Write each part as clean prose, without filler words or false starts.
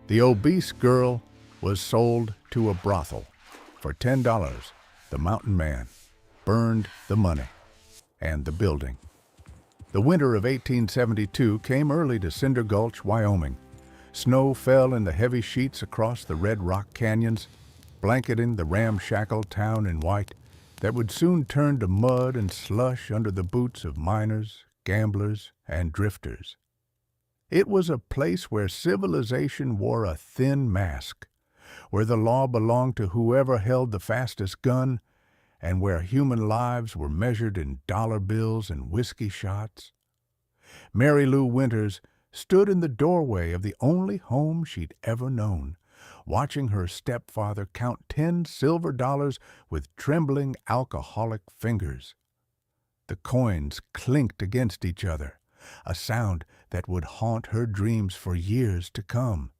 The obese girl was sold to a brothel. For $10, the mountain man burned the money and the building. The winter of 1872 came early to Cinder Gulch, Wyoming. Snow fell in the heavy sheets across the Red Rock canyons, blanketing the ramshackle town in white that would soon turn to mud and slush under the boots of miners, gamblers, and drifters. It was a place where civilization wore a thin mask, where the law belonged to whoever held the fastest gun, and where human lives were measured in dollar bills and whiskey shots. Mary Lou Winters stood in the doorway of the only home she'd ever known, watching her stepfather count 10 silver dollars with trembling alcoholic fingers. The coins clinked against each other, a sound that would haunt her dreams for years to come.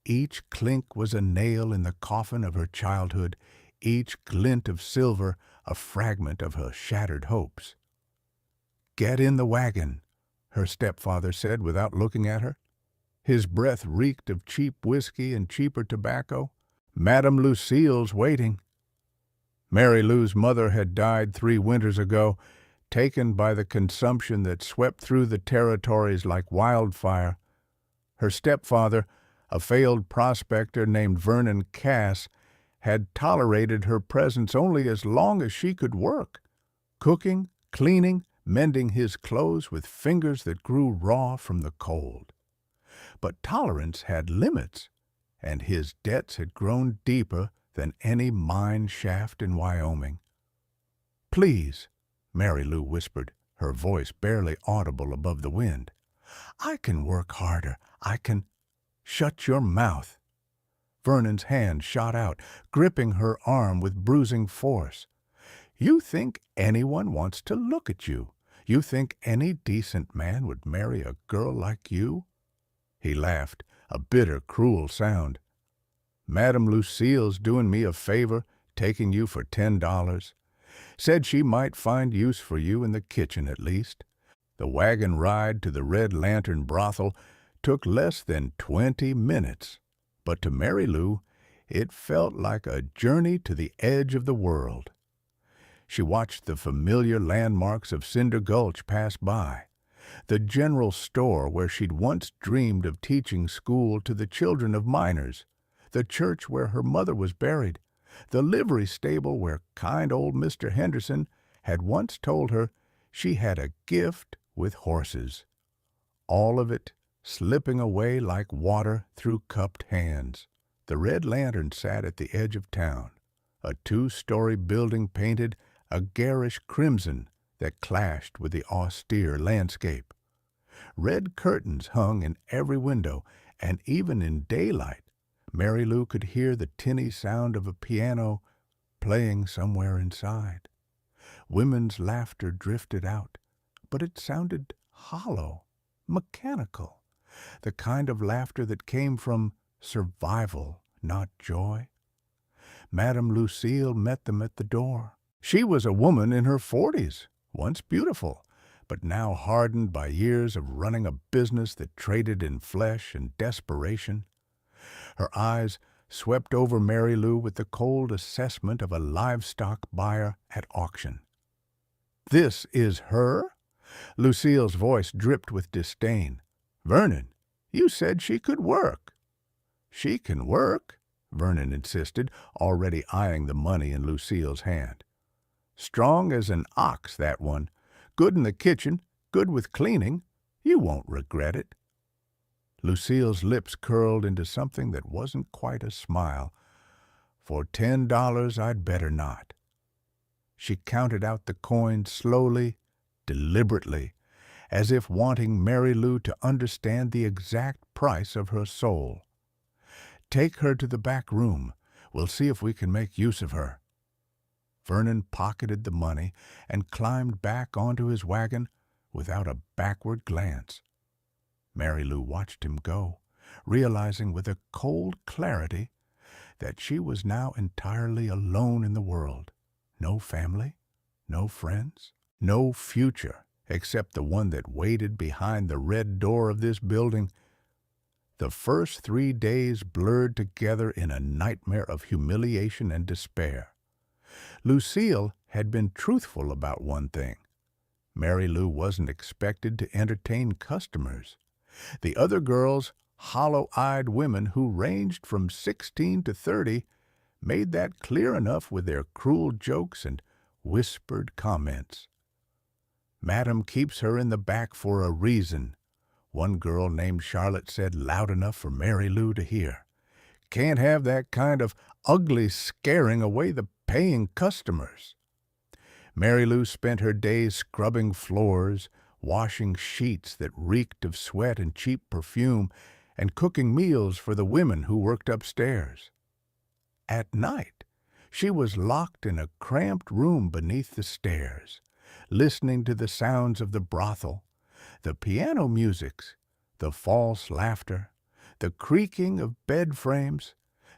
Each clink was a nail in the coffin of her childhood, each glint of silver a fragment of her shattered hopes. "Get in the wagon," her stepfather said without looking at her. His breath reeked of cheap whiskey and cheaper tobacco. "Madame Lucille's waiting." Mary Lou's mother had died 3 winters ago, taken by the consumption that swept through the territories like wildfire. Her stepfather, a failed prospector named Vernon Cass, had tolerated her presence only as long as she could work, cooking, cleaning, mending his clothes with fingers that grew raw from the cold. But tolerance had limits, and his debts had grown deeper than any mine shaft in Wyoming. "Please," Mary Lou whispered, her voice barely audible above the wind. "I can work harder. I can—" "Shut your mouth." Vernon's hand shot out, gripping her arm with bruising force. "You think anyone wants to look at you? You think any decent man would marry a girl like you?" He laughed, a bitter, cruel sound. "Madame Lucille's doing me a favor, taking you for $10. Said she might find use for you in the kitchen at least." The wagon ride to the Red Lantern brothel took less than 20 minutes, but to Mary Lou it felt like a journey to the edge of the world. She watched the familiar landmarks of Cinder Gulch pass by, the general store where she'd once dreamed of teaching school to the children of miners, the church where her mother was buried, the livery stable where kind old Mr. Henderson had once told her she had a gift with horses. All of it slipping away like water through cupped hands. The Red Lantern sat at the edge of town, a 2-story building painted a garish crimson that clashed with the austere landscape. Red curtains hung in every window, and even in daylight, Mary Lou could hear the tinny sound of a piano playing somewhere inside. Women's laughter drifted out, but it sounded hollow, mechanical, the kind of laughter that came from survival, not joy. Madame Lucille met them at the door. She was a woman in her 40s, once beautiful, but now hardened by years of running a business that traded in flesh and desperation. Her eyes swept over Mary Lou with the cold assessment of a livestock buyer at auction. "This is her?" Lucille's voice dripped with disdain. "Vernon, you said she could work." "She can work," Vernon insisted, already eyeing the money in Lucille's hand. "Strong as an ox, that one. Good in the kitchen, good with cleaning. You won't regret it." Lucille's lips curled into something that wasn't quite a smile. "For $10, I'd better not." She counted out the coins slowly, deliberately, as if wanting Mary Lou to understand the exact price of her soul. "Take her to the back room. We'll see if we can make use of her." Vernon pocketed the money and climbed back onto his wagon without a backward glance. Mary Lou watched him go, realizing with a cold clarity that she was now entirely alone in the world. No family, no friends, no future except the one that waited behind the red door of this building. The first 3 days blurred together in a nightmare of humiliation and despair. Lucille had been truthful about one thing. Mary Lou wasn't expected to entertain customers. The other girls, hollow-eyed women who ranged from 16 to 30, made that clear enough with their cruel jokes and whispered comments. "Madam keeps her in the back for a reason," one girl named Charlotte said loud enough for Mary Lou to hear. "Can't have that kind of ugly scaring away the paying customers." Mary Lou spent her days scrubbing floors, washing sheets that reeked of sweat and cheap perfume, and cooking meals for the women who worked upstairs. At night, she was locked in a cramped room beneath the stairs, listening to the sounds of the brothel, the piano musics, the false laughter, the creaking of bed frames,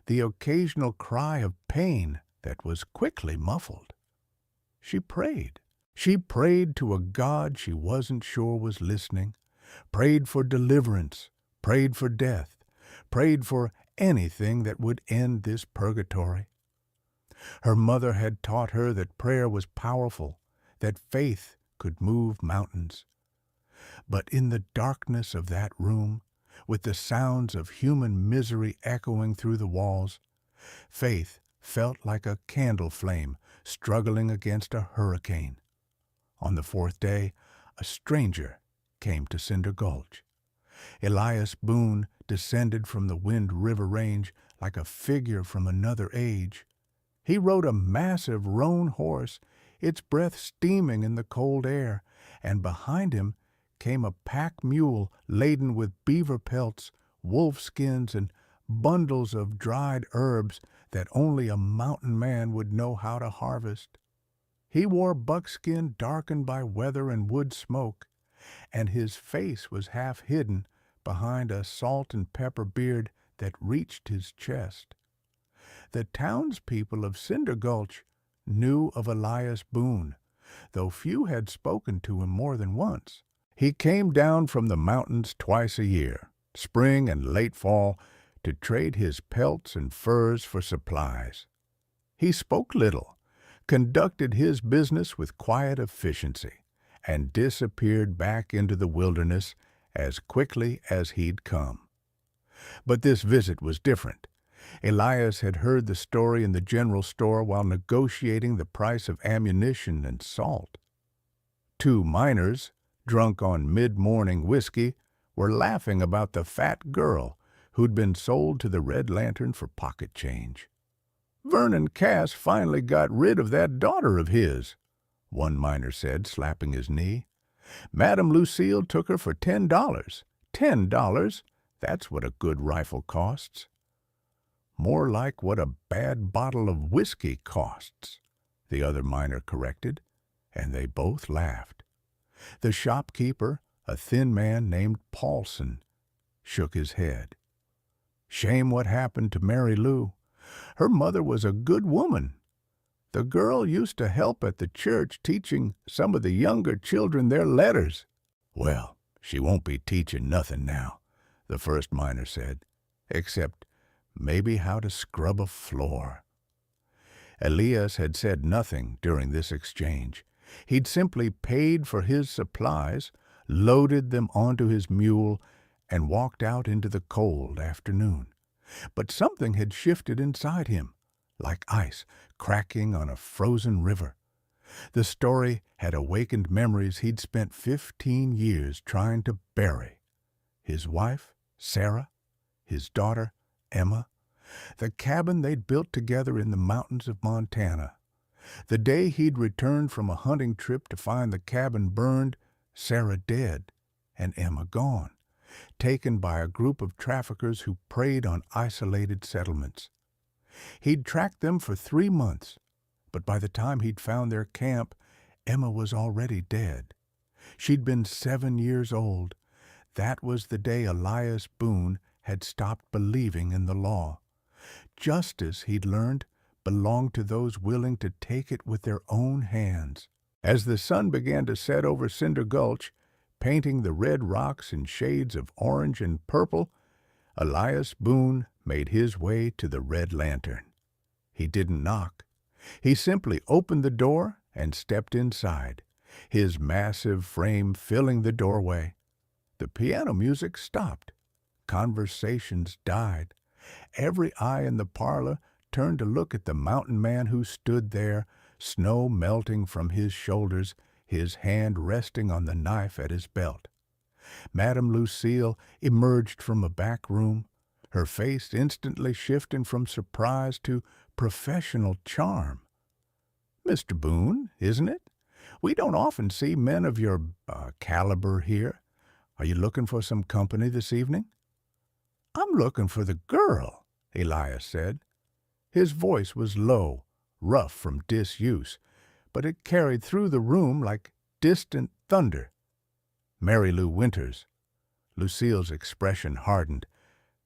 the occasional cry of pain that was quickly muffled. She prayed. She prayed to a God she wasn't sure was listening, prayed for deliverance, prayed for death, prayed for anything that would end this purgatory. Her mother had taught her that prayer was powerful, that faith could move mountains. But in the darkness of that room, with the sounds of human misery echoing through the walls, faith felt like a candle flame struggling against a hurricane. On the 4th day, a stranger came to Cinder Gulch. Elias Boone descended from the Wind River Range like a figure from another age. He rode a massive roan horse, its breath steaming in the cold air, and behind him came a pack mule laden with beaver pelts, wolf skins, and bundles of dried herbs that only a mountain man would know how to harvest. He wore buckskin darkened by weather and wood smoke, and his face was half hidden behind a salt and pepper beard that reached his chest. The townspeople of Cinder Gulch knew of Elias Boone, though few had spoken to him more than once. He came down from the mountains twice a year, spring and late fall, to trade his pelts and furs for supplies. He spoke little, conducted his business with quiet efficiency, and disappeared back into the wilderness as quickly as he'd come. But this visit was different. Elias had heard the story in the general store while negotiating the price of ammunition and salt. 2 miners, drunk on mid-morning whiskey, were laughing about the fat girl who'd been sold to the Red Lantern for pocket change. "Vernon Cass finally got rid of that daughter of his," one miner said, slapping his knee. "Madame Lucille took her for $10. $10? That's what a good rifle costs." "More like what a bad bottle of whiskey costs," the other miner corrected, and they both laughed. The shopkeeper, a thin man named Paulson, shook his head. "Shame what happened to Mary Lou. Her mother was a good woman. The girl used to help at the church teaching some of the younger children their letters." "Well, she won't be teaching nothing now," the first miner said, "except maybe how to scrub a floor." Elias had said nothing during this exchange. He'd simply paid for his supplies, loaded them onto his mule, and walked out into the cold afternoon. But something had shifted inside him, like ice cracking on a frozen river. The story had awakened memories he'd spent 15 years trying to bury. His wife, Sarah, his daughter, Emma, the cabin they'd built together in the mountains of Montana. The day he'd returned from a hunting trip to find the cabin burned, Sarah dead, and Emma gone, taken by a group of traffickers who preyed on isolated settlements. He'd tracked them for 3 months, but by the time he'd found their camp, Emma was already dead. She'd been 7 years old. That was the day Elias Boone had stopped believing in the law. Justice, he'd learned, belonged to those willing to take it with their own hands. As the sun began to set over Cinder Gulch, painting the red rocks in shades of orange and purple, Elias Boone made his way to the Red Lantern. He didn't knock. He simply opened the door and stepped inside, his massive frame filling the doorway. The piano music stopped. Conversations died. Every eye in the parlor turned to look at the mountain man who stood there, snow melting from his shoulders, his hand resting on the knife at his belt. Madame Lucille emerged from a back room, her face instantly shifting from surprise to professional charm. "Mr. Boone, isn't it? We don't often see men of your caliber here. Are you looking for some company this evening?" "I'm looking for the girl," Elias said. His voice was low, rough from disuse, but it carried through the room like distant thunder. "Mary Lou Winters." Lucille's expression hardened.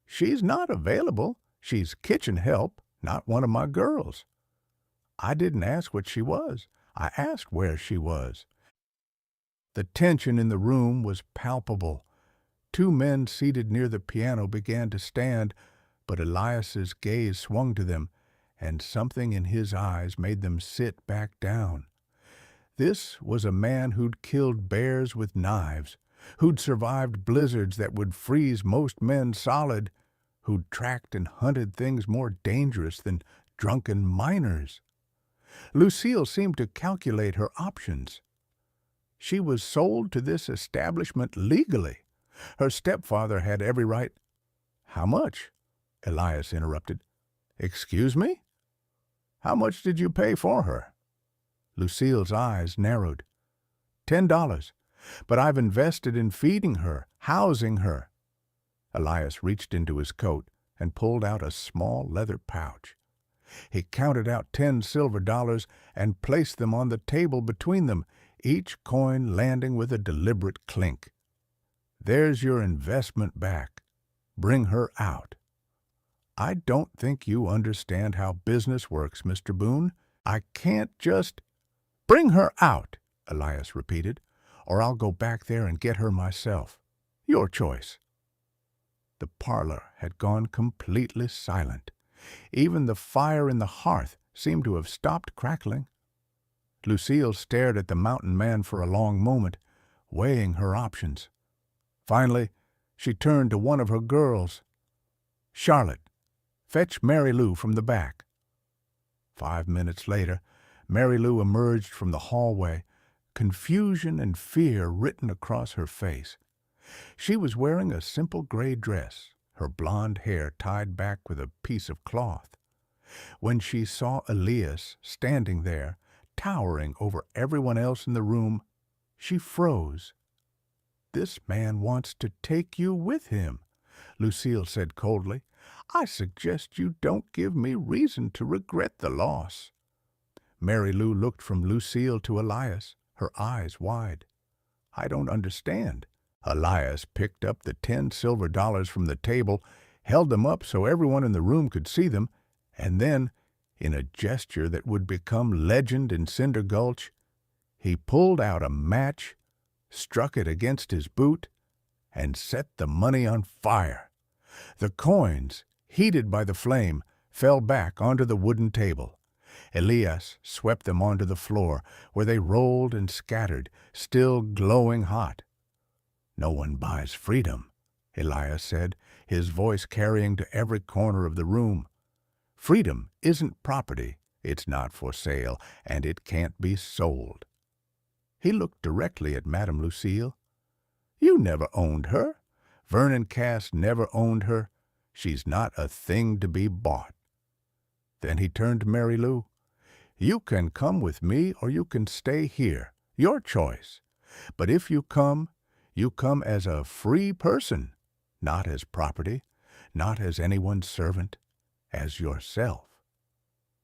"She's not available. She's kitchen help, not one of my girls." "I didn't ask what she was. I asked where she was." The tension in the room was palpable. Two men seated near the piano began to stand, but Elias's gaze swung to them, and something in his eyes made them sit back down. This was a man who'd killed bears with knives, who'd survived blizzards that would freeze most men solid, who'd tracked and hunted things more dangerous than drunken miners. Lucille seemed to calculate her options. She was sold to this establishment legally. Her stepfather had every right— "How much?" Elias interrupted. "Excuse me? How much did you pay for her?" Lucille's eyes narrowed. $10, but I've invested in feeding her, housing her." Elias reached into his coat and pulled out a small leather pouch. He counted out 10 silver dollars and placed them on the table between them, each coin landing with a deliberate clink. "There's your investment back. Bring her out." "I don't think you understand how business works, Mr. Boone. I can't just—" "Bring her out," Elias repeated, "or I'll go back there and get her myself. Your choice." The parlor had gone completely silent. Even the fire in the hearth seemed to have stopped crackling. Lucille stared at the mountain man for a long moment, weighing her options. Finally, she turned to one of her girls. "Charlotte, fetch Mary Lou from the back." 5 minutes later, Mary Lou emerged from the hallway, confusion and fear written across her face. She was wearing a simple gray dress, her blonde hair tied back with a piece of cloth. When she saw Elias standing there, towering over everyone else in the room, she froze. "This man wants to take you with him," Lucille said coldly. "I suggest you don't give me reason to regret the loss." Mary Lou looked from Lucille to Elias, her eyes wide. "I don't understand." Elias picked up the 10 silver dollars from the table, held them up so everyone in the room could see them, and then, in a gesture that would become legend in Cinder Gulch, he pulled out a match, struck it against his boot, and set the money on fire. The coins, heated by the flame, fell back onto the wooden table. Elias swept them onto the floor, where they rolled and scattered, still glowing hot. "No one buys freedom," Elias said, his voice carrying to every corner of the room. "Freedom isn't property, it's not for sale, and it can't be sold." He looked directly at Madame Lucille. "You never owned her. Vernon Cass never owned her. She's not a thing to be bought." Then he turned to Mary Lou. "You can come with me or you can stay here. Your choice. But if you come as a free person, not as property, not as anyone's servant, as yourself."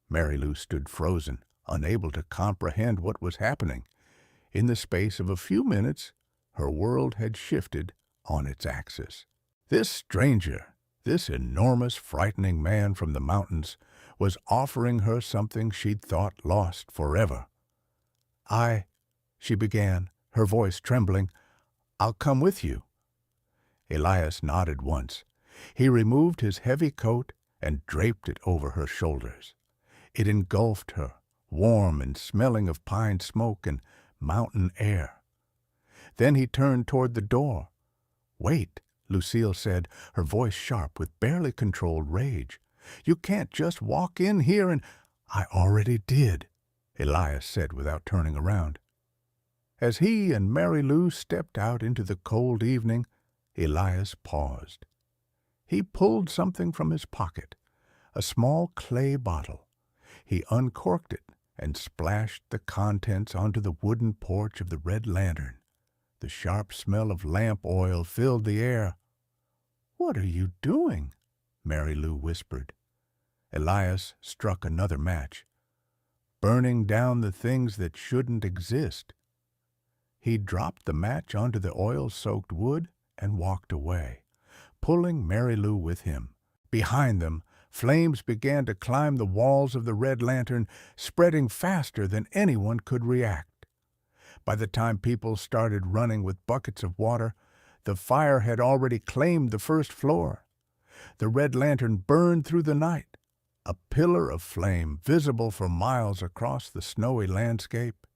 Mary Lou stood frozen, unable to comprehend what was happening. In the space of a few minutes, her world had shifted on its axis. This stranger, this enormous, frightening man from the mountains, was offering her something she'd thought lost forever. She began, her voice trembling. "I'll come with you." Elias nodded once. He removed his heavy coat and draped it over her shoulders. It engulfed her, warm and smelling of pine smoke and mountain air. Then he turned toward the door. "Wait," Lucille said, her voice sharp with barely controlled rage. "You can't just walk in here and—" "I already did," Elias said without turning around. As he and Mary Lou stepped out into the cold evening, Elias paused. He pulled something from his pocket, a small clay bottle. He uncorked it and splashed the contents onto the wooden porch of the Red Lantern. The sharp smell of lamp oil filled the air. "What are you doing?" Mary Lou whispered. Elias struck another match. "Burning down the things that shouldn't exist." He dropped the match onto the oil-soaked wood and walked away, pulling Mary Lou with him. Behind them, flames began to climb the walls of the Red Lantern, spreading faster than anyone could react. By the time people started running with buckets of water, the fire had already claimed the first floor. The Red Lantern burned through the night, a pillar of flame visible for miles across the snowy landscape.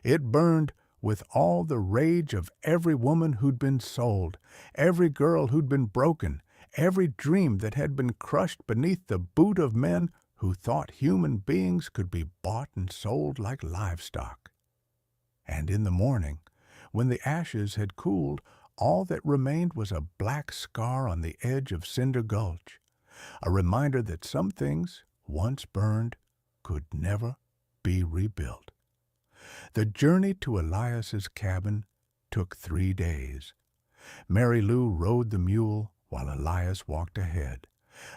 It burned with all the rage of every woman who'd been sold, every girl who'd been broken, every dream that had been crushed beneath the boot of men who thought human beings could be bought and sold like livestock. And in the morning, when the ashes had cooled, all that remained was a black scar on the edge of Cinder Gulch, a reminder that some things, once burned, could never be rebuilt. The journey to Elias's cabin took 3 days. Mary Lou rode the mule while Elias walked ahead,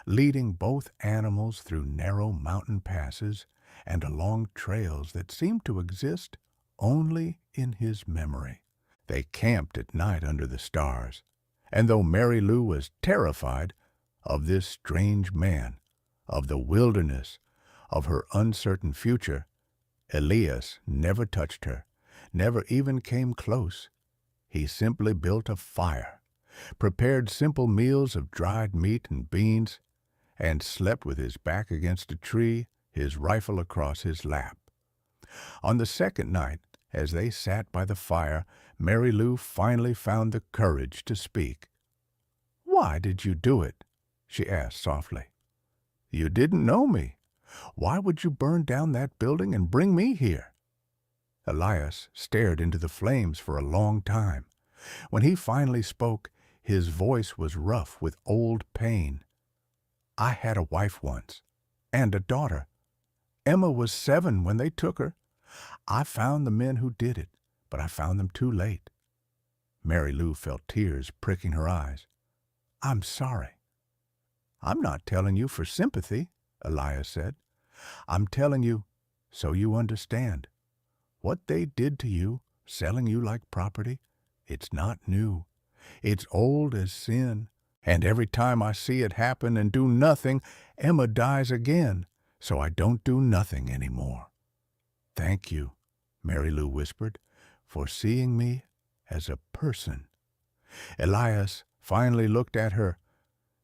leading both animals through narrow mountain passes and along trails that seemed to exist only in his memory. They camped at night under the stars, and though Mary Lou was terrified of this strange man, of the wilderness, of her uncertain future, Elias never touched her, never even came close. He simply built a fire, prepared simple meals of dried meat and beans, and slept with his back against a tree, his rifle across his lap. On the second night, as they sat by the fire, Mary Lou finally found the courage to speak. "Why did you do it?" she asked softly. "You didn't know me. Why would you burn down that building and bring me here?" Elias stared into the flames for a long time. When he finally spoke, his voice was rough with old pain. "I had a wife once, and a daughter. Emma was 7 when they took her. I found the men who did it, but I found them too late." Mary Lou felt tears pricking her eyes. "I'm sorry." "I'm not telling you for sympathy," Elias said. "I'm telling you so you understand. What they did to you, selling you like property, it's not new. It's old as sin, and every time I see it happen and do nothing, Emma dies again, so I don't do nothing anymore." "Thank you," Mary Lou whispered, "for seeing me as a person." Elias finally looked at her.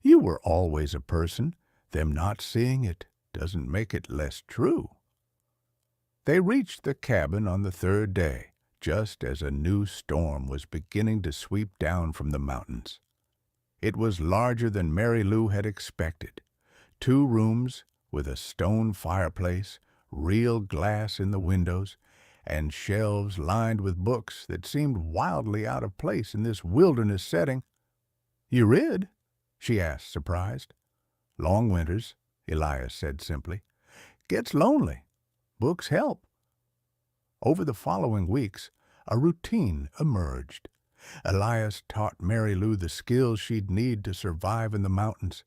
"You were always a person. Them not seeing it doesn't make it less true." They reached the cabin on the 3rd day, just as a new storm was beginning to sweep down from the mountains. It was larger than Mary Lou had expected. 2 rooms with a stone fireplace, real glass in the windows, and shelves lined with books that seemed wildly out of place in this wilderness setting. "You read?" she asked, surprised. "Long winters," Elias said simply. "Gets lonely. Books help." Over the following weeks, a routine emerged. Elias taught Mary Lou the skills she'd need to survive in the mountains: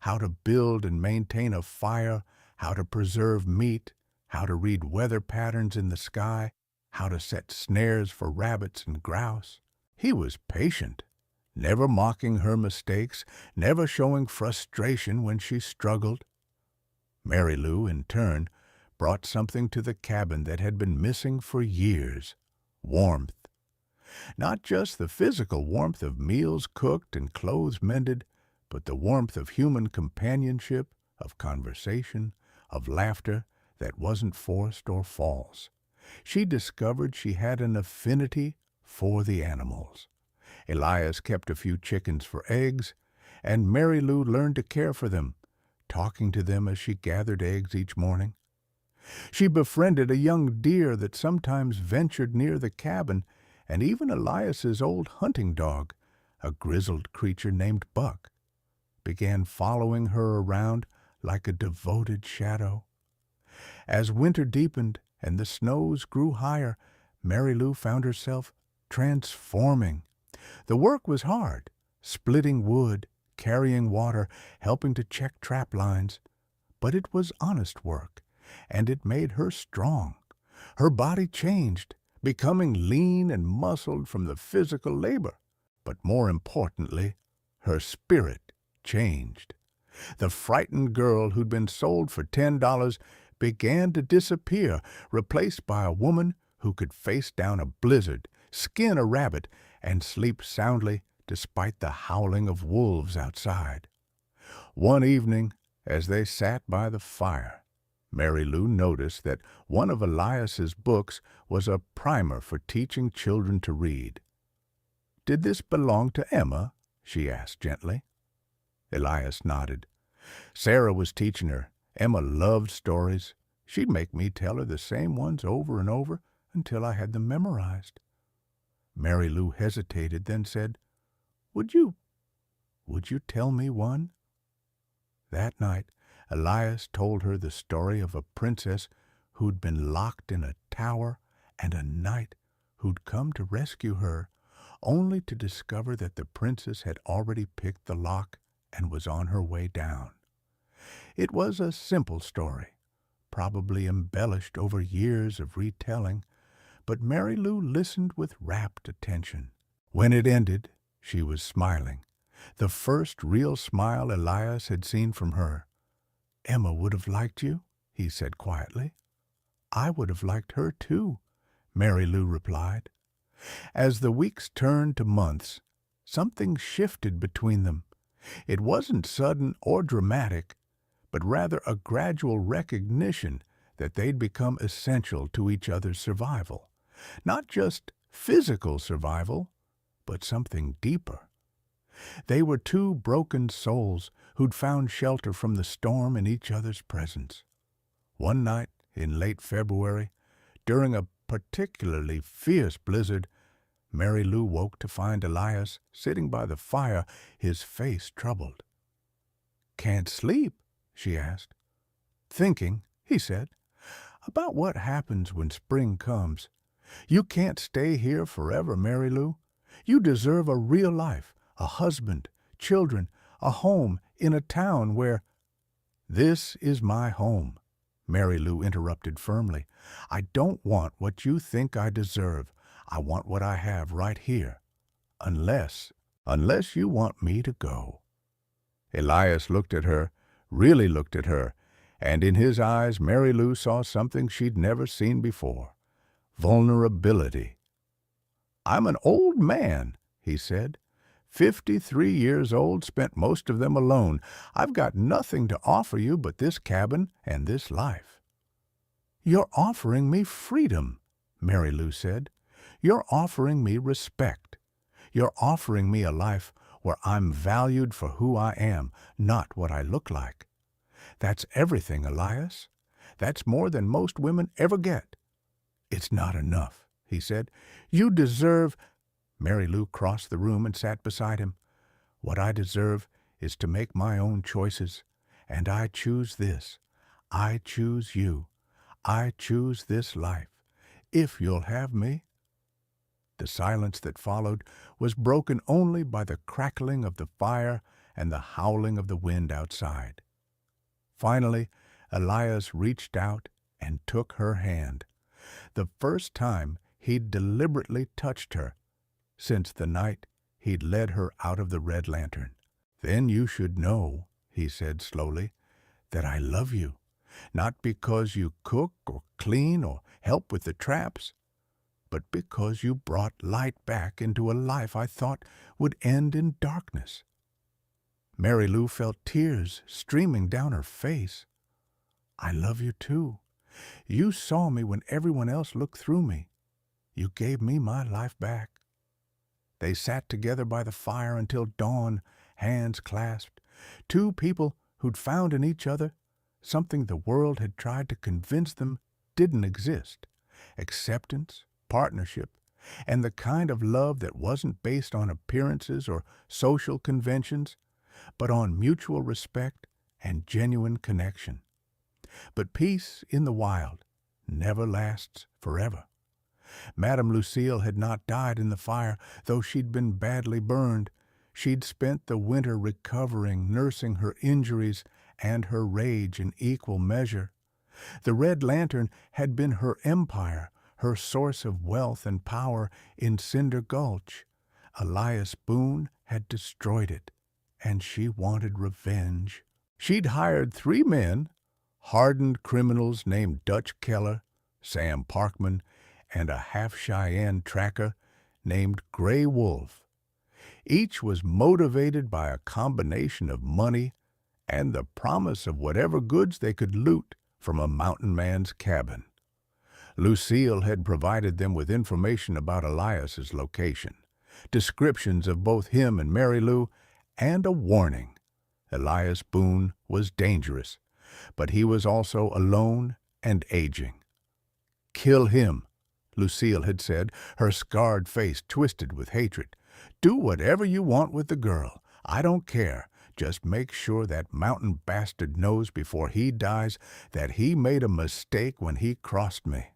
how to build and maintain a fire, how to preserve meat, how to read weather patterns in the sky, how to set snares for rabbits and grouse. He was patient, never mocking her mistakes, never showing frustration when she struggled. Mary Lou, in turn, brought something to the cabin that had been missing for years: warmth. Not just the physical warmth of meals cooked and clothes mended, but the warmth of human companionship, of conversation, of laughter that wasn't forced or false. She discovered she had an affinity for the animals. Elias kept a few chickens for eggs, and Mary Lou learned to care for them, talking to them as she gathered eggs each morning. She befriended a young deer that sometimes ventured near the cabin, and even Elias's old hunting dog, a grizzled creature named Buck, began following her around like a devoted shadow. As winter deepened and the snows grew higher, Mary Lou found herself transforming. The work was hard, splitting wood, carrying water, helping to check trap lines, but it was honest work, and it made her strong. Her body changed, becoming lean and muscled from the physical labor, but more importantly, her spirit changed. The frightened girl who'd been sold for $10 began to disappear, replaced by a woman who could face down a blizzard, skin a rabbit, and sleep soundly despite the howling of wolves outside. One evening, as they sat by the fire, Mary Lou noticed that one of Elias's books was a primer for teaching children to read. "Did this belong to Emma?" she asked gently. Elias nodded. "Sarah was teaching her. Emma loved stories. She'd make me tell her the same ones over and over until I had them memorized." Mary Lou hesitated, then said, Would you tell me one?" That night, Elias told her the story of a princess who'd been locked in a tower and a knight who'd come to rescue her, only to discover that the princess had already picked the lock and was on her way down. It was a simple story, probably embellished over years of retelling, but Mary Lou listened with rapt attention. When it ended, she was smiling, the first real smile Elias had seen from her. "Emma would have liked you," he said quietly. "I would have liked her too," Mary Lou replied. As the weeks turned to months, something shifted between them. It wasn't sudden or dramatic, but rather a gradual recognition that they'd become essential to each other's survival. Not just physical survival, but something deeper. They were two broken souls who'd found shelter from the storm in each other's presence. One night in late February, during a particularly fierce blizzard, Mary Lou woke to find Elias sitting by the fire, his face troubled. "Can't sleep?" she asked. "Thinking," he said, "about what happens when spring comes. You can't stay here forever, Mary Lou. You deserve a real life, a husband, children, a home in a town where—" "This is my home," Mary Lou interrupted firmly. "I don't want what you think I deserve. I want what I have right here. Unless you want me to go." Elias looked at her, really looked at her, and in his eyes Mary Lou saw something she'd never seen before. Vulnerability. "I'm an old man," he said. 53 years old, spent most of them alone. I've got nothing to offer you but this cabin and this life." "You're offering me freedom," Mary Lou said. "You're offering me respect. You're offering me a life where I'm valued for who I am, not what I look like. That's everything, Elias. That's more than most women ever get." "It's not enough," he said. "You deserve—" Mary Lou crossed the room and sat beside him. "What I deserve is to make my own choices, and I choose this. I choose you. I choose this life. If you'll have me." The silence that followed was broken only by the crackling of the fire and the howling of the wind outside. Finally, Elias reached out and took her hand. The first time he'd deliberately touched her since the night he'd led her out of the Red Lantern. "Then you should know," he said slowly, "that I love you, not because you cook or clean or help with the traps, but because you brought light back into a life I thought would end in darkness." Mary Lou felt tears streaming down her face. "I love you too. You saw me when everyone else looked through me. You gave me my life back." They sat together by the fire until dawn, hands clasped. Two people who'd found in each other something the world had tried to convince them didn't exist: acceptance, partnership, and the kind of love that wasn't based on appearances or social conventions, but on mutual respect and genuine connection. But peace in the wild never lasts forever. Madame Lucille had not died in the fire, though she'd been badly burned. She'd spent the winter recovering, nursing her injuries and her rage in equal measure. The Red Lantern had been her empire, her source of wealth and power in Cinder Gulch. Elias Boone had destroyed it, and she wanted revenge. She'd hired 3 men, hardened criminals named Dutch Keller, Sam Parkman, and a half-Cheyenne tracker named Gray Wolf. Each was motivated by a combination of money and the promise of whatever goods they could loot from a mountain man's cabin. Lucille had provided them with information about Elias's location, descriptions of both him and Mary Lou, and a warning. Elias Boone was dangerous, but he was also alone and aging. "Kill him," Lucille had said, her scarred face twisted with hatred. "Do whatever you want with the girl. I don't care. Just make sure that mountain bastard knows before he dies that he made a mistake when he crossed me."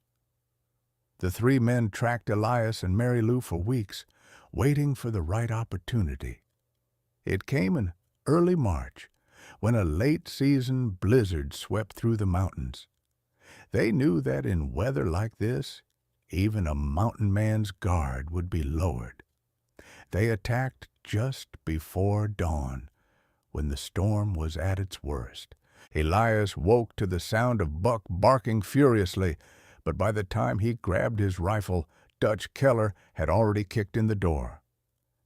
The 3 men tracked Elias and Mary Lou for weeks, waiting for the right opportunity. It came in early March, when a late-season blizzard swept through the mountains. They knew that in weather like this, even a mountain man's guard would be lowered. They attacked just before dawn, when the storm was at its worst. Elias woke to the sound of Buck barking furiously, but by the time he grabbed his rifle, Dutch Keller had already kicked in the door.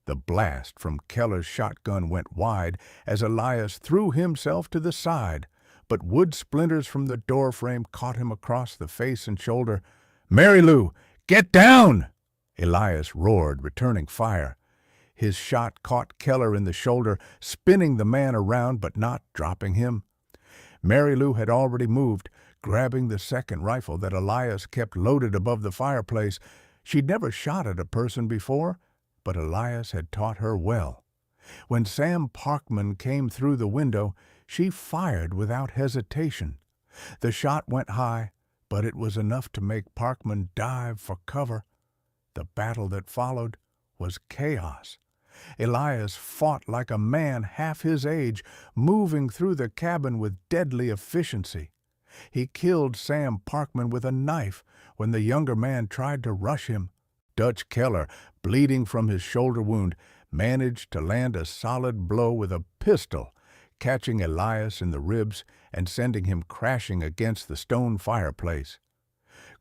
The blast from Keller's shotgun went wide as Elias threw himself to the side, but wood splinters from the doorframe caught him across the face and shoulder. "Mary Lou, get down!" Elias roared, returning fire. His shot caught Keller in the shoulder, spinning the man around but not dropping him. Mary Lou had already moved, grabbing the second rifle that Elias kept loaded above the fireplace. She'd never shot at a person before, but Elias had taught her well. When Sam Parkman came through the window, she fired without hesitation. The shot went high, but it was enough to make Parkman dive for cover. The battle that followed was chaos. Elias fought like a man half his age, moving through the cabin with deadly efficiency. He killed Sam Parkman with a knife when the younger man tried to rush him. Dutch Keller, bleeding from his shoulder wound, managed to land a solid blow with a pistol, catching Elias in the ribs and sending him crashing against the stone fireplace.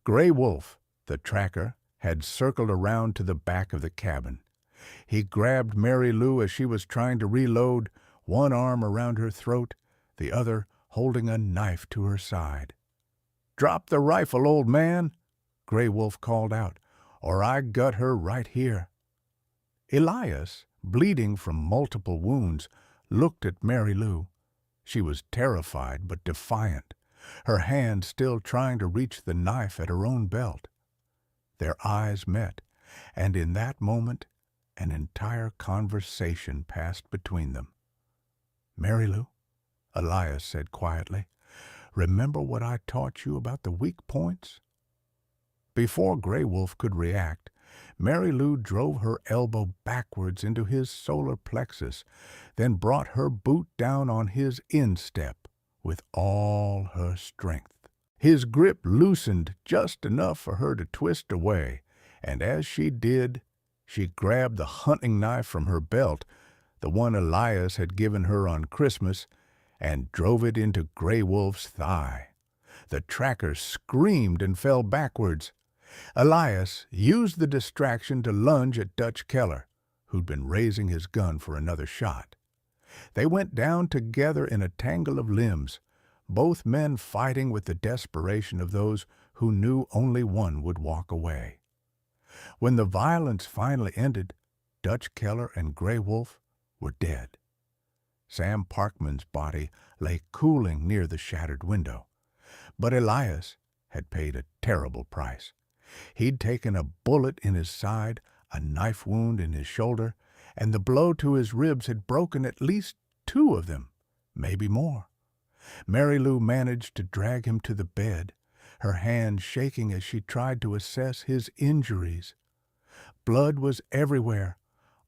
Gray Wolf, the tracker, had circled around to the back of the cabin. He grabbed Mary Lou as she was trying to reload, one arm around her throat, the other holding a knife to her side. "Drop the rifle, old man," Gray Wolf called out, "or I gut her right here." Elias, bleeding from multiple wounds, looked at Mary Lou. She was terrified but defiant, her hand still trying to reach the knife at her own belt. Their eyes met, and in that moment, an entire conversation passed between them. "Mary Lou," Elias said quietly, "remember what I taught you about the weak points?" Before Gray Wolf could react, Mary Lou drove her elbow backwards into his solar plexus, then brought her boot down on his instep with all her strength. His grip loosened just enough for her to twist away, and as she did, she grabbed the hunting knife from her belt, the one Elias had given her on Christmas, and drove it into Gray Wolf's thigh. The tracker screamed and fell backwards. Elias used the distraction to lunge at Dutch Keller, who'd been raising his gun for another shot. They went down together in a tangle of limbs, both men fighting with the desperation of those who knew only one would walk away. When the violence finally ended, Dutch Keller and Gray Wolf were dead. Sam Parkman's body lay cooling near the shattered window, but Elias had paid a terrible price. He'd taken a bullet in his side, a knife wound in his shoulder, and the blow to his ribs had broken at least 2 of them, maybe more. Mary Lou managed to drag him to the bed, her hands shaking as she tried to assess his injuries. Blood was everywhere,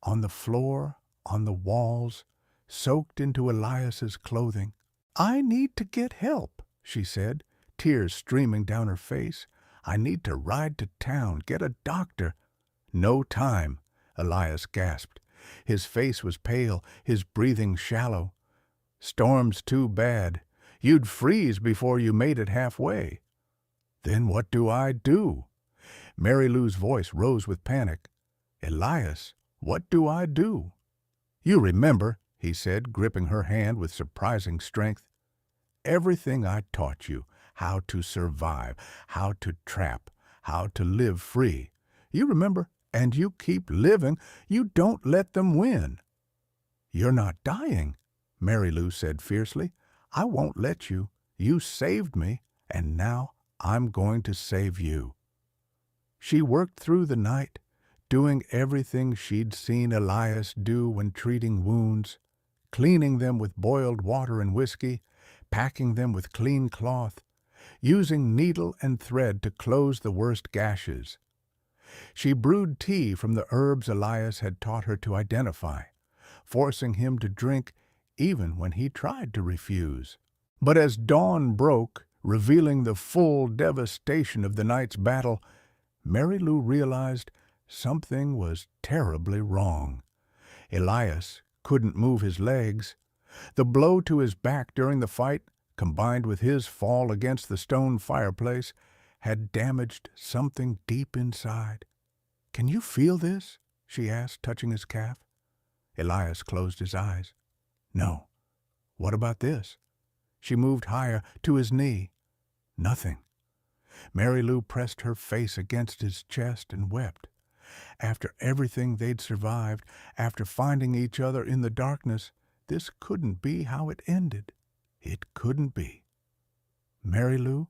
on the floor, on the walls, soaked into Elias's clothing. "I need to get help," she said, tears streaming down her face. "I need to ride to town, get a doctor." "No time," Elias gasped. His face was pale, his breathing shallow. "Storm's too bad. You'd freeze before you made it halfway." "Then what do I do?" Mary Lou's voice rose with panic. "Elias, what do I do?" "You remember," he said, gripping her hand with surprising strength. "Everything I taught you, how to survive, how to trap, how to live free. You remember, and you keep living. You don't let them win." "You're not dying," Mary Lou said fiercely. "I won't let you. You saved me, and now I'm going to save you." She worked through the night, doing everything she'd seen Elias do when treating wounds, cleaning them with boiled water and whiskey, packing them with clean cloth, using needle and thread to close the worst gashes. She brewed tea from the herbs Elias had taught her to identify, forcing him to drink even when he tried to refuse. But as dawn broke, revealing the full devastation of the night's battle, Mary Lou realized something was terribly wrong. Elias couldn't move his legs. The blow to his back during the fight, combined with his fall against the stone fireplace, had damaged something deep inside. "Can you feel this?" she asked, touching his calf. Elias closed his eyes. "No." "What about this?" She moved higher, to his knee. "Nothing." Mary Lou pressed her face against his chest and wept. After everything they'd survived, after finding each other in the darkness, this couldn't be how it ended. It couldn't be. "Mary Lou,"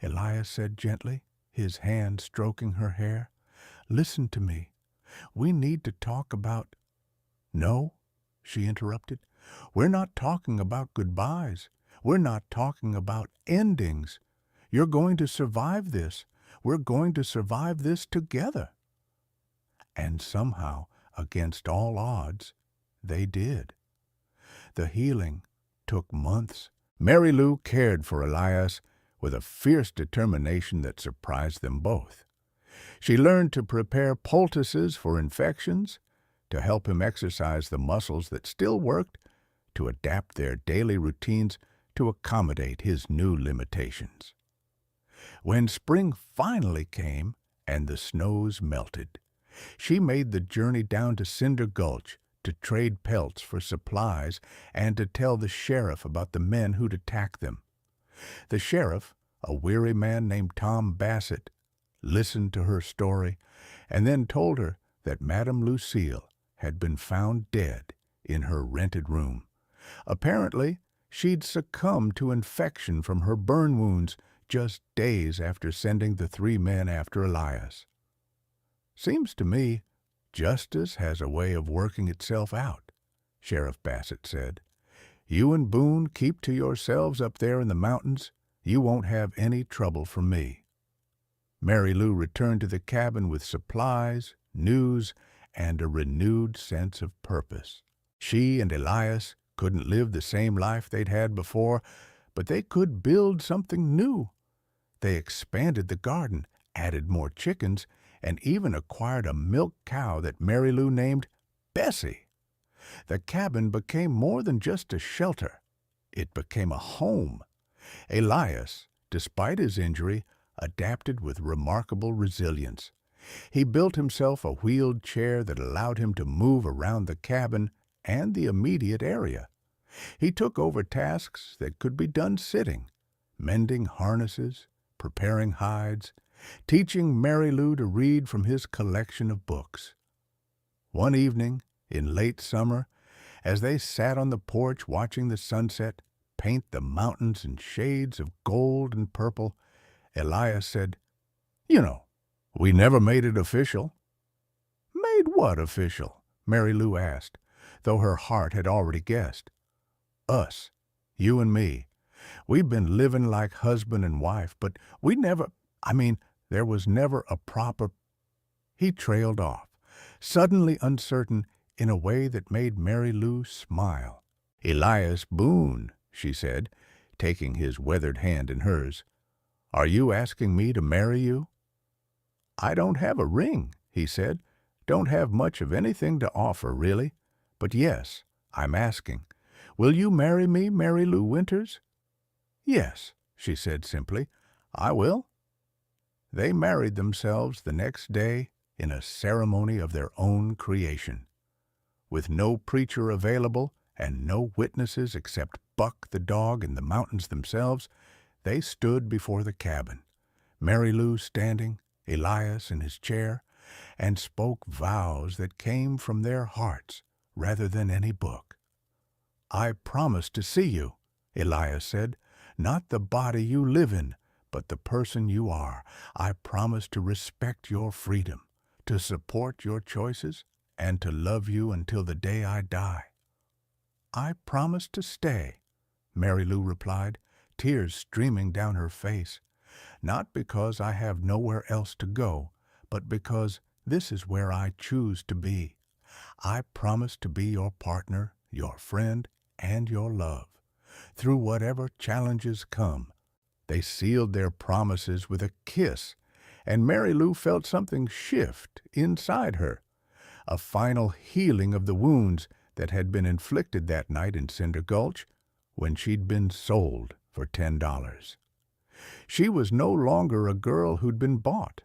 Elias said gently, his hand stroking her hair, "listen to me. We need to talk about—" "No," she interrupted. "We're not talking about goodbyes. We're not talking about endings. You're going to survive this. We're going to survive this together." And somehow, against all odds, they did. The healing took months. Mary Lou cared for Elias with a fierce determination that surprised them both. She learned to prepare poultices for infections, to help him exercise the muscles that still worked, to adapt their daily routines to accommodate his new limitations. When spring finally came and the snows melted, she made the journey down to Cinder Gulch to trade pelts for supplies and to tell the sheriff about the men who'd attacked them. The sheriff, a weary man named Tom Bassett, listened to her story and then told her that Madame Lucille had been found dead in her rented room. Apparently, she'd succumbed to infection from her burn wounds just days after sending the 3 men after Elias. "Seems to me justice has a way of working itself out," Sheriff Bassett said. "You and Boone keep to yourselves up there in the mountains. You won't have any trouble from me." Mary Lou returned to the cabin with supplies, news, and a renewed sense of purpose. She and Elias couldn't live the same life they'd had before, but they could build something new. They expanded the garden, added more chickens, and even acquired a milk cow that Mary Lou named Bessie. The cabin became more than just a shelter. It became a home. Elias, despite his injury, adapted with remarkable resilience. He built himself a wheeled chair that allowed him to move around the cabin and the immediate area. He took over tasks that could be done sitting, mending harnesses, preparing hides, teaching Mary Lou to read from his collection of books. One evening, in late summer, as they sat on the porch watching the sunset paint the mountains in shades of gold and purple, Elias said, "You know, we never made it official." "Made what official?" Mary Lou asked, though her heart had already guessed. "Us, you and me. We've been living like husband and wife, but we never, there was never a proper—" He trailed off, suddenly uncertain in a way that made Mary Lou smile. "Elias Boone," she said, taking his weathered hand in hers, "are you asking me to marry you?" "I don't have a ring," he said. "Don't have much of anything to offer, really. But yes, I'm asking. Will you marry me, Mary Lou Winters?" "Yes," she said simply, "I will." They married themselves the next day in a ceremony of their own creation. With no preacher available and no witnesses except Buck the dog and the mountains themselves, they stood before the cabin, Mary Lou standing, Elias in his chair, and spoke vows that came from their hearts rather than any book. "I promise to see you," Elias said, "not the body you live in, but the person you are. I promise to respect your freedom, to support your choices, and to love you until the day I die." "I promise to stay," Mary Lou replied, tears streaming down her face, "not because I have nowhere else to go, but because this is where I choose to be. I promise to be your partner, your friend, and your love, through whatever challenges come." They sealed their promises with a kiss, and Mary Lou felt something shift inside her, a final healing of the wounds that had been inflicted that night in Cinder Gulch when she'd been sold for $10. She was no longer a girl who'd been bought.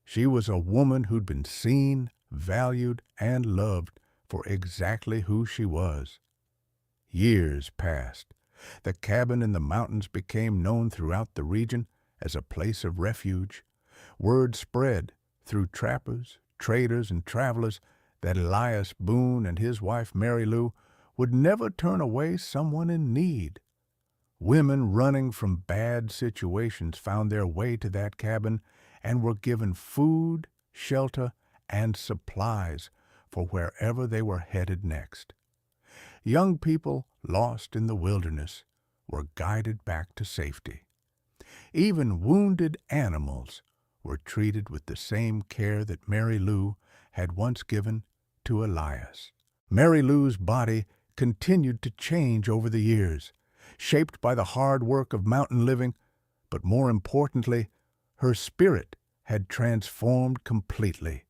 She was a woman who'd been seen, valued, and loved for exactly who she was. Years passed. The cabin in the mountains became known throughout the region as a place of refuge. Word spread through trappers, traders, and travelers that Elias Boone and his wife Mary Lou would never turn away someone in need. Women running from bad situations found their way to that cabin and were given food, shelter, and supplies for wherever they were headed next. Young people lost in the wilderness were guided back to safety. Even wounded animals were treated with the same care that Mary Lou had once given to Elias. Mary Lou's body continued to change over the years, shaped by the hard work of mountain living, but more importantly, her spirit had transformed completely.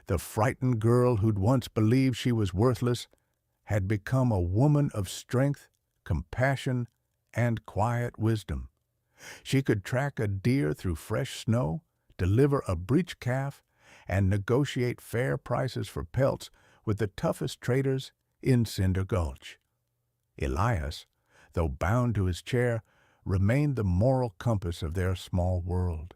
The frightened girl who'd once believed she was worthless had become a woman of strength, compassion, and quiet wisdom. She could track a deer through fresh snow, deliver a breech calf, and negotiate fair prices for pelts with the toughest traders in Cinder Gulch. Elias, though bound to his chair, remained the moral compass of their small world.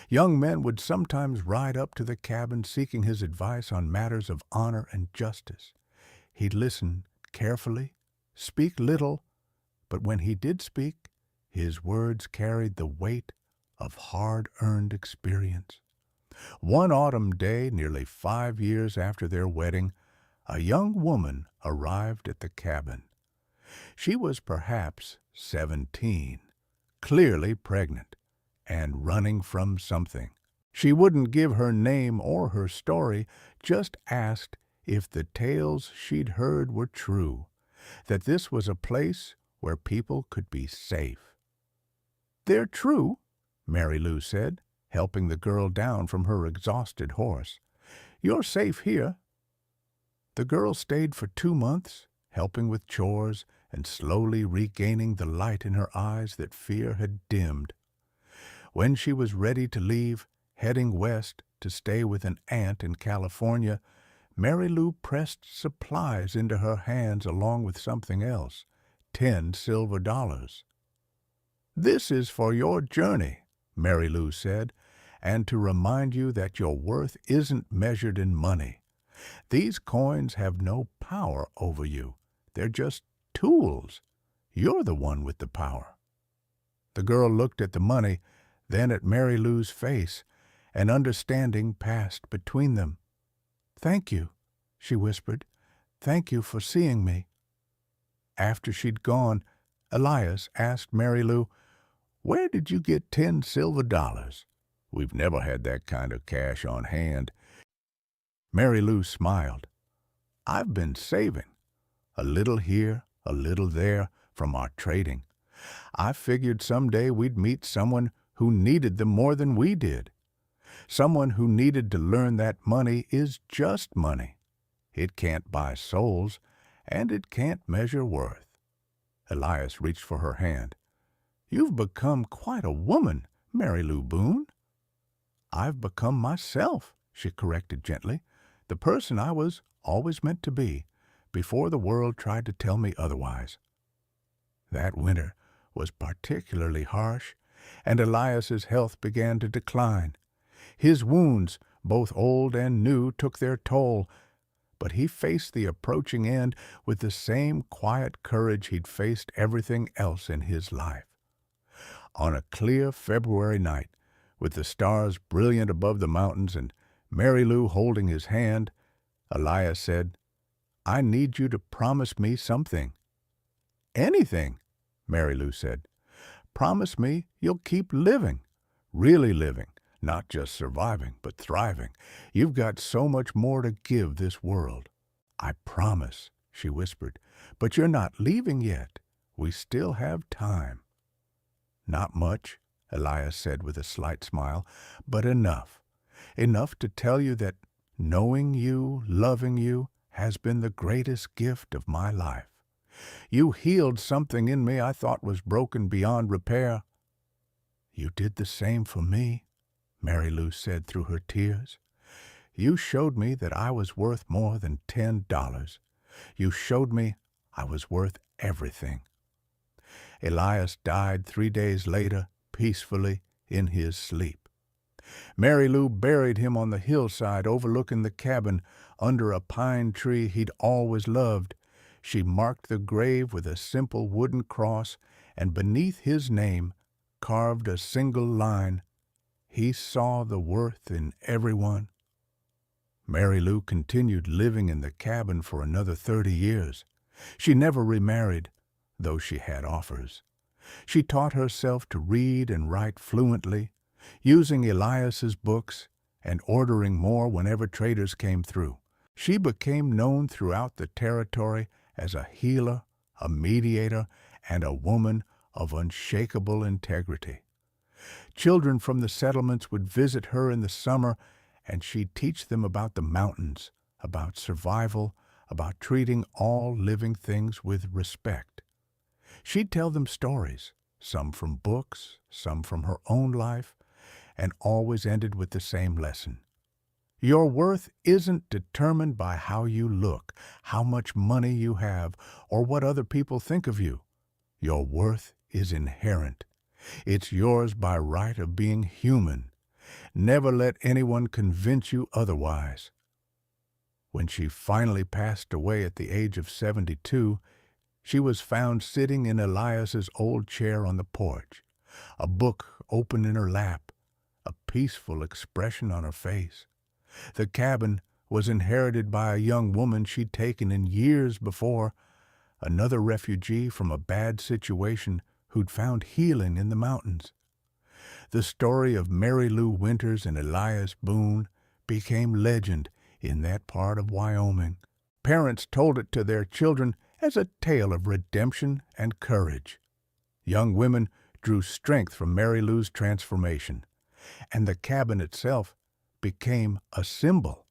Young men would sometimes ride up to the cabin seeking his advice on matters of honor and justice. He'd listen carefully, speak little, but when he did speak, his words carried the weight of hard-earned experience. One autumn day, nearly 5 years after their wedding, a young woman arrived at the cabin. She was perhaps 17, clearly pregnant, and running from something. She wouldn't give her name or her story, just asked if the tales she'd heard were true, that this was a place where people could be safe. "They're true," Mary Lou said, helping the girl down from her exhausted horse. "You're safe here." The girl stayed for 2 months, helping with chores and slowly regaining the light in her eyes that fear had dimmed. When she was ready to leave, heading west to stay with an aunt in California, Mary Lou pressed supplies into her hands along with something else, 10 silver dollars. "This is for your journey," Mary Lou said, "and to remind you that your worth isn't measured in money. These coins have no power over you. They're just tools. You're the one with the power." The girl looked at the money, then at Mary Lou's face, and understanding passed between them. "Thank you," she whispered. "Thank you for seeing me." After she'd gone, Elias asked Mary Lou, "Where did you get 10 silver dollars? We've never had that kind of cash on hand." Mary Lou smiled. "I've been saving. A little here, a little there, from our trading. I figured someday we'd meet someone who needed them more than we did. Someone who needed to learn that money is just money. It can't buy souls, and it can't measure worth." Elias reached for her hand. "You've become quite a woman, Mary Lou Boone." "I've become myself," she corrected gently, "the person I was always meant to be, before the world tried to tell me otherwise." That winter was particularly harsh, and Elias's health began to decline. His wounds, both old and new, took their toll, but he faced the approaching end with the same quiet courage he'd faced everything else in his life. On a clear February night, with the stars brilliant above the mountains and Mary Lou holding his hand, Elias said, "I need you to promise me something." "Anything," Mary Lou said. "Promise me you'll keep living, really living, not just surviving, but thriving. You've got so much more to give this world." "I promise," she whispered, "but you're not leaving yet. We still have time." "Not much," Elias said with a slight smile, "but enough. Enough to tell you that knowing you, loving you, has been the greatest gift of my life. You healed something in me I thought was broken beyond repair." "You did the same for me," Mary Lou said through her tears. "You showed me that I was worth more than $10. You showed me I was worth everything." Elias died 3 days later, peacefully, in his sleep. Mary Lou buried him on the hillside overlooking the cabin under a pine tree he'd always loved. She marked the grave with a simple wooden cross, and beneath his name carved a single line, "He saw the worth in everyone." Mary Lou continued living in the cabin for another 30 years. She never remarried, though she had offers. She taught herself to read and write fluently, using Elias's books and ordering more whenever traders came through. She became known throughout the territory as a healer, a mediator, and a woman of unshakable integrity. Children from the settlements would visit her in the summer, and she'd teach them about the mountains, about survival, about treating all living things with respect. She'd tell them stories, some from books, some from her own life, and always ended with the same lesson. Your worth isn't determined by how you look, how much money you have, or what other people think of you. Your worth is inherent. It's yours by right of being human. Never let anyone convince you otherwise. When she finally passed away at the age of 72, she was found sitting in Elias's old chair on the porch, a book open in her lap, a peaceful expression on her face. The cabin was inherited by a young woman she'd taken in years before, another refugee from a bad situation who'd found healing in the mountains. The story of Mary Lou Winters and Elias Boone became legend in that part of Wyoming. Parents told it to their children as a tale of redemption and courage. Young women drew strength from Mary Lou's transformation, and the cabin itself became a symbol,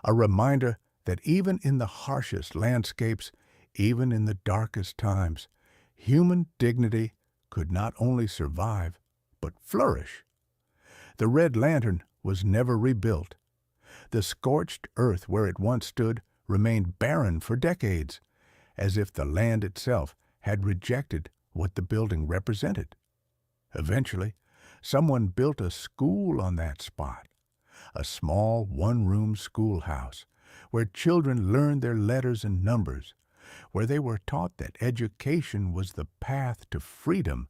a reminder that even in the harshest landscapes, even in the darkest times, human dignity could not only survive, but flourish. The Red Lantern was never rebuilt, The scorched earth where it once stood remained barren for decades, as if the land itself had rejected what the building represented. Eventually, someone built a school on that spot, a small one-room schoolhouse where children learned their letters and numbers, where they were taught that education was the path to freedom,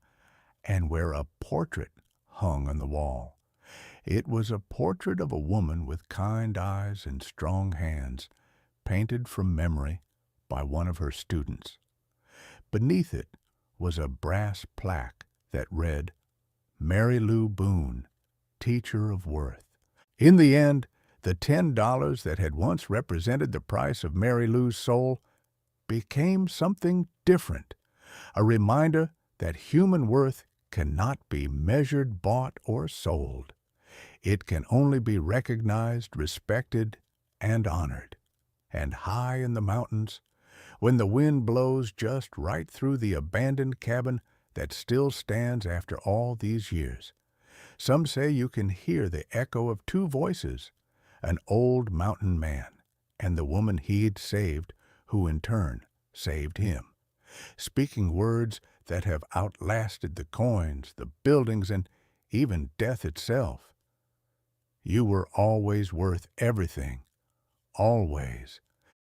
and where a portrait hung on the wall. It was a portrait of a woman with kind eyes and strong hands, painted from memory by one of her students. Beneath it was a brass plaque that read, "Mary Lou Boone, Teacher of Worth." In the end, the $10 that had once represented the price of Mary Lou's soul became something different, a reminder that human worth cannot be measured, bought, or sold. It can only be recognized, respected, and honored. And high in the mountains, when the wind blows just right through the abandoned cabin that still stands after all these years, some say you can hear the echo of two voices, an old mountain man and the woman he'd saved, who in turn saved him, speaking words that have outlasted the coins, the buildings, and even death itself. You were always worth everything, always,